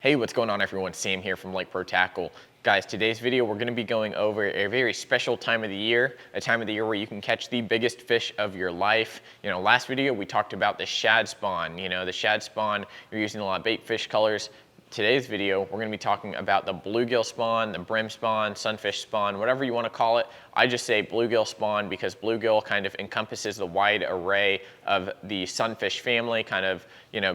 Hey, what's going on everyone? Sam here from Lake Pro Tackle. Guys, today's video we're going to be going over a very special time of the year, a time of the year where you can catch the biggest fish of your life. Last video we talked about the shad spawn. The shad spawn, you're using a lot of bait fish colors. Today's video, we're going to be talking about the bluegill spawn, the brim spawn, sunfish spawn, whatever you want to call it. I just say bluegill spawn because bluegill kind of encompasses the wide array of the sunfish family, kind of,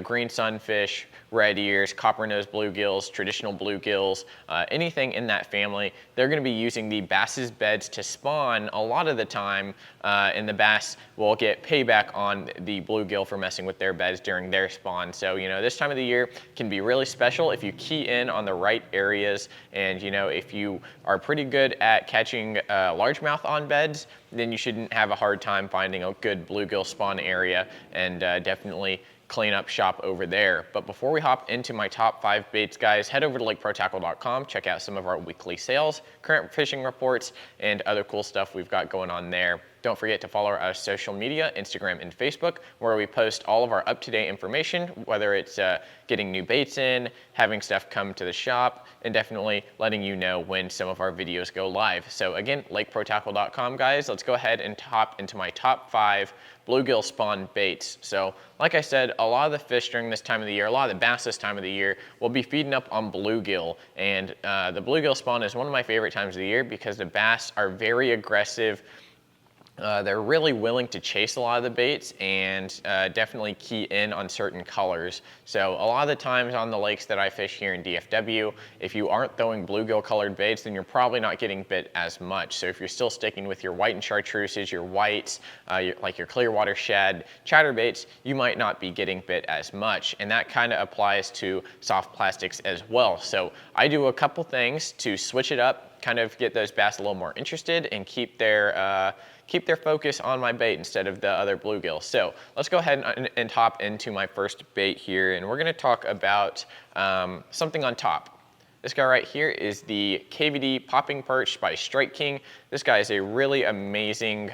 green sunfish, red ears, copper-nosed bluegills, traditional bluegills, anything in that family. They're going to be using the bass's beds to spawn a lot of the time, and the bass will get payback on the bluegill for messing with their beds during their spawn. So, this time of the year can be really special if you key in on the right areas, and if you are pretty good at catching largemouth on beds, then you shouldn't have a hard time finding a good bluegill spawn area, and definitely clean up shop over there. But before we hop into my top 5 baits, guys, head over to lakeprotackle.com, check out some of our weekly sales, current fishing reports, and other cool stuff we've got going on there. Don't forget to follow our social media, Instagram and Facebook, where we post all of our up-to-date information, whether it's getting new baits in, having stuff come to the shop, and definitely letting you know when some of our videos go live. So again, lakeprotackle.com, guys. Let's go ahead and hop into my top 5 bluegill spawn baits. So like I said, a lot of the fish during this time of the year, a lot of the bass this time of the year will be feeding up on bluegill. And the bluegill spawn is one of my favorite times of the year because the bass are very aggressive. They're really willing to chase a lot of the baits and definitely key in on certain colors. So a lot of the times on the lakes that I fish here in DFW, if you aren't throwing bluegill colored baits, then you're probably not getting bit as much. So if you're still sticking with your white and chartreuses, your whites, like your Clearwater shad, chatterbaits, you might not be getting bit as much. And that kind of applies to soft plastics as well. So I do a couple things to switch it up, kind of get those bass a little more interested and keep their focus on my bait instead of the other bluegill. So let's go ahead and hop into my first bait here, and we're going to talk about something on top. This guy right here is the KVD Popping Perch by Strike King. This guy is a really amazing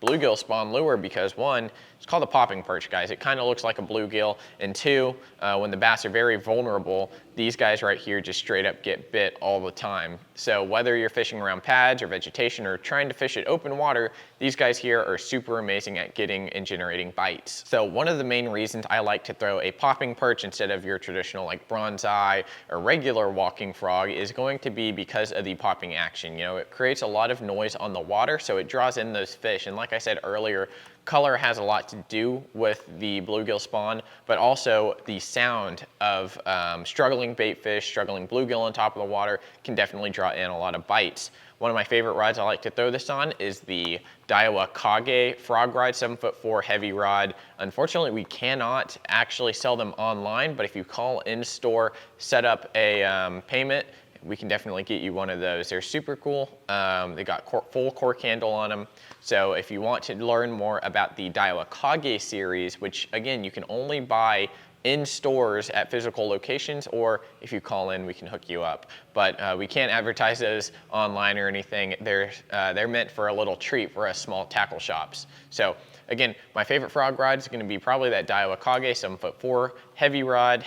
bluegill spawn lure because one, it's called a popping perch, guys. It kind of looks like a bluegill, and two, when the bass are very vulnerable, these guys right here just straight up get bit all the time. So whether you're fishing around pads or vegetation or trying to fish at open water, these guys here are super amazing at getting and generating bites. So one of the main reasons I like to throw a popping perch instead of your traditional like bronze eye or regular walking frog is going to be because of the popping action. It creates a lot of noise on the water, so it draws in those fish. And like I said earlier, color has a lot to do with the bluegill spawn, but also the sound of struggling bait fish, struggling bluegill on top of the water can definitely draw in a lot of bites. One of my favorite rods I like to throw this on is the Daiwa Kage frog rod, 7'4" heavy rod. Unfortunately, we cannot actually sell them online, but if you call in store, set up a payment, we can definitely get you one of those. They're super cool. They got full cork handle on them. So if you want to learn more about the Daiwa Kage series, which again, you can only buy in stores at physical locations, or if you call in, we can hook you up. But we can't advertise those online or anything. They're meant for a little treat for us small tackle shops. So again, my favorite frog rod is going to be probably that Daiwa Kage 7'4" heavy rod.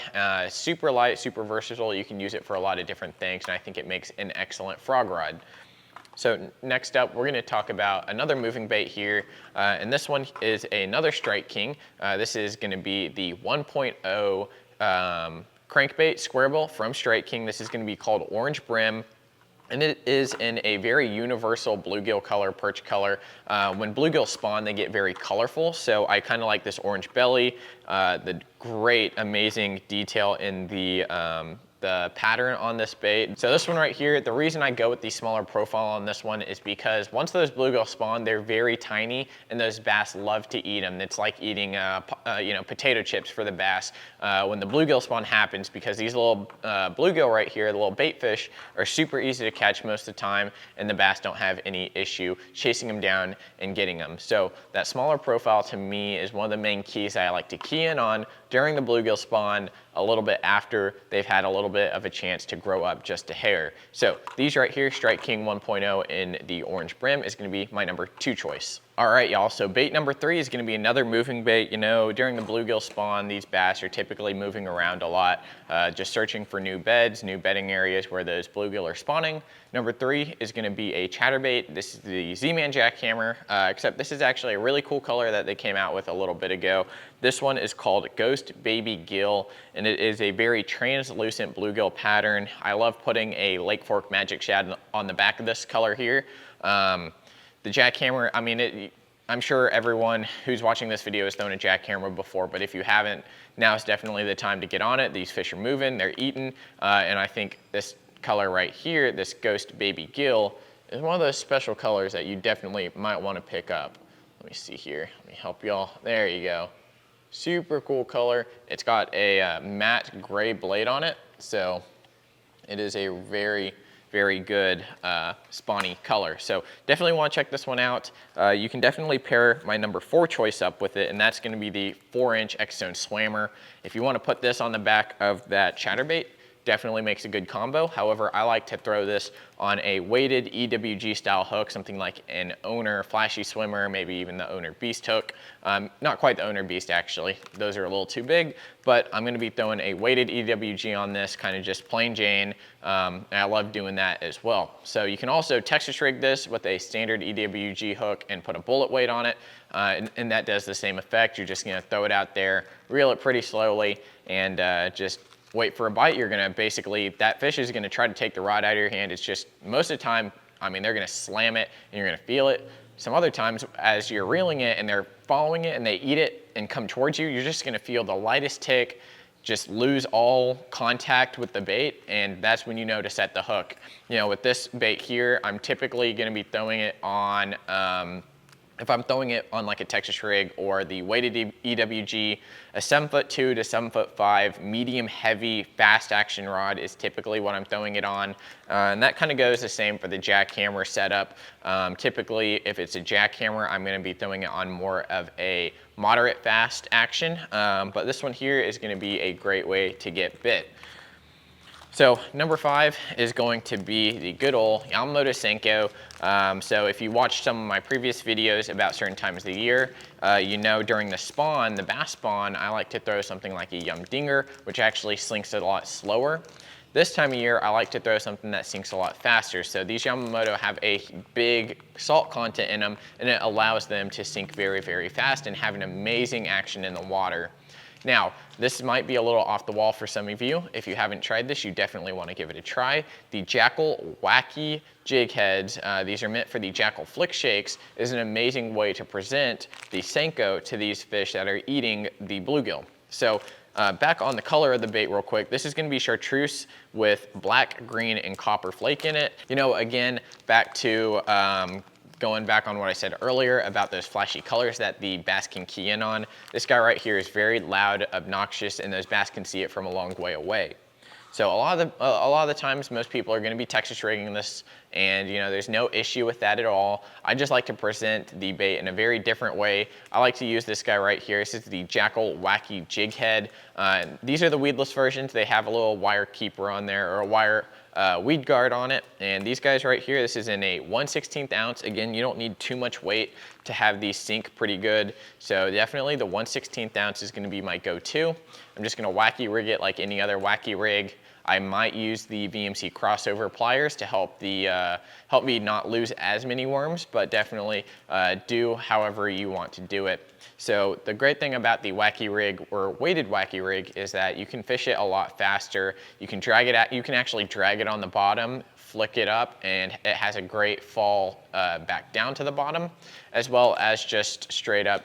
Super light, super versatile. You can use it for a lot of different things, and I think it makes an excellent frog rod. So next up, we're going to talk about another moving bait here, and this one is another Strike King. This is going to be the 1.0 crankbait square bill from Strike King. This is going to be called Orange Brim, and it is in a very universal bluegill color, perch color. When bluegill spawn, they get very colorful, so I kind of like this orange belly, the great, amazing detail in the pattern on this bait. So this one right here, the reason I go with the smaller profile on this one is because once those bluegill spawn, they're very tiny, and those bass love to eat them. It's like eating potato chips for the bass when the bluegill spawn happens, because these little bluegill right here, the little bait fish, are super easy to catch most of the time, and the bass don't have any issue chasing them down and getting them. So that smaller profile to me is one of the main keys I like to key in on during the bluegill spawn, a little bit after they've had a little bit of a chance to grow up just a hair. So these right here, Strike King 1.0 in the orange brim, is going to be my number 2 choice. All right, y'all, so bait number 3 is gonna be another moving bait. You know, during the bluegill spawn, these bass are typically moving around a lot, just searching for new beds, new bedding areas where those bluegill are spawning. Number 3 is gonna be a chatterbait. This is the Z-Man jackhammer, except this is actually a really cool color that they came out with a little bit ago. This one is called Ghost Baby Gill, and it is a very translucent bluegill pattern. I love putting a Lake Fork Magic Shad on the back of this color here. The jackhammer, I mean, I'm sure everyone who's watching this video has thrown a jackhammer before, but if you haven't, now is definitely the time to get on it. These fish are moving, they're eating, and I think this color right here, this Ghost Baby Gill, is one of those special colors that you definitely might want to pick up. Let me see here, let me help y'all. There you go. Super cool color. It's got a matte gray blade on it, so it is a very good spawny color. So definitely want to check this one out. You can definitely pair my number 4 choice up with it, and that's going to be the 4-inch X-Zone Swammer. If you want to put this on the back of that chatterbait, definitely makes a good combo. However, I like to throw this on a weighted EWG style hook, something like an Owner Flashy Swimmer, maybe even the Owner Beast hook. Not quite the Owner Beast actually, those are a little too big, but I'm gonna be throwing a weighted EWG on this, kind of just plain Jane, and I love doing that as well. So you can also Texas rig this with a standard EWG hook and put a bullet weight on it, and that does the same effect. You're just gonna throw it out there, reel it pretty slowly, and just wait for a bite. You're gonna basically, that fish is gonna try to take the rod out of your hand. It's just, most of the time, I mean, they're gonna slam it and you're gonna feel it. Some other times, as you're reeling it and they're following it and they eat it and come towards you, you're just gonna feel the lightest tick, just lose all contact with the bait, and that's when you know to set the hook. You know, with this bait here, I'm typically gonna be throwing it on, if I'm throwing it on like a Texas rig or the weighted EWG, a 7'2" to 7'5" medium heavy fast action rod is typically what I'm throwing it on. And that kind of goes the same for the jackhammer setup. Typically, if it's a jackhammer, I'm gonna be throwing it on more of a moderate fast action. But this one here is gonna be a great way to get bit. So number 5 is going to be the good old Yamamoto Senko. So if you watched some of my previous videos about certain times of the year, you know during the spawn, the bass spawn, I like to throw something like a Yum Dinger, which actually slinks it a lot slower. This time of year, I like to throw something that sinks a lot faster. So these Yamamoto have a big salt content in them, and it allows them to sink very fast and have an amazing action in the water. Now, this might be a little off the wall for some of you. If you haven't tried this, you definitely want to give it a try. The Jackal Wacky Jig Heads, these are meant for the Jackal Flick Shakes, is an amazing way to present the Senko to these fish that are eating the bluegill. So back on the color of the bait real quick, this is going to be chartreuse with black, green, and copper flake in it. You know, again, back to going back on what I said earlier about those flashy colors that the bass can key in on. This guy right here is very loud, obnoxious, and those bass can see it from a long way away. So a lot of the times, most people are going to be Texas rigging this, and you know, there's no issue with that at all. I just like to present the bait in a very different way. I like to use this guy right here. This is the Jackal Wacky Jig Head. These are the weedless versions. They have a little wire keeper on there, or a wire weed guard on it. And these guys right here, this is in a 1/16 ounce. Again, you don't need too much weight to have these sink pretty good. So definitely the 1/16 ounce is going to be my go-to. I'm just going to wacky rig it like any other wacky rig. I might use the VMC crossover pliers to help me not lose as many worms, but definitely do however you want to do it. So the great thing about the wacky rig or weighted wacky rig is that you can fish it a lot faster. You can drag it out, you can actually drag it on the bottom, flick it up, and it has a great fall back down to the bottom, as well as just straight up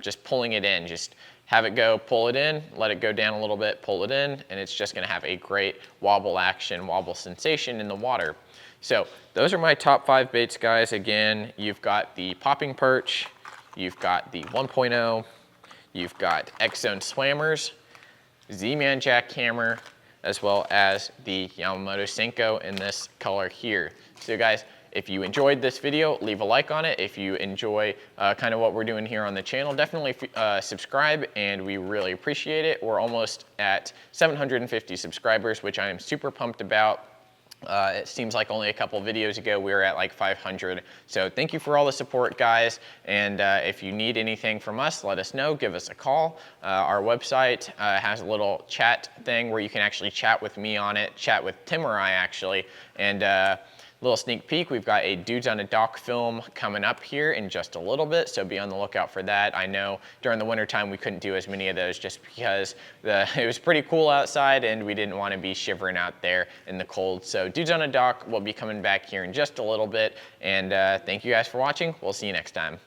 just pulling it in. Just have it go, pull it in, let it go down a little bit, pull it in, and it's just gonna have a great wobble action, wobble sensation in the water. So those are my top 5 baits, guys. Again, you've got the popping perch, you've got the 1.0, you've got X-Zone Swammers, Z-Man jackhammer, as well as the Yamamoto Senko in this color here. So guys, if you enjoyed this video, leave a like on it. If you enjoy kind of what we're doing here on the channel, definitely subscribe, and we really appreciate it. We're almost at 750 subscribers, which I am super pumped about. It seems like only a couple videos ago we were at like 500. So thank you for all the support, guys. And if you need anything from us, let us know. Give us a call. Our website has a little chat thing where you can actually chat with me on it, chat with Tim or I actually. And little sneak peek, we've got a Dudes on a Dock film coming up here in just a little bit, so be on the lookout for that. I know during the wintertime we couldn't do as many of those just because it was pretty cool outside and we didn't want to be shivering out there in the cold. So Dudes on a Dock will be coming back here in just a little bit, and thank you guys for watching. We'll see you next time.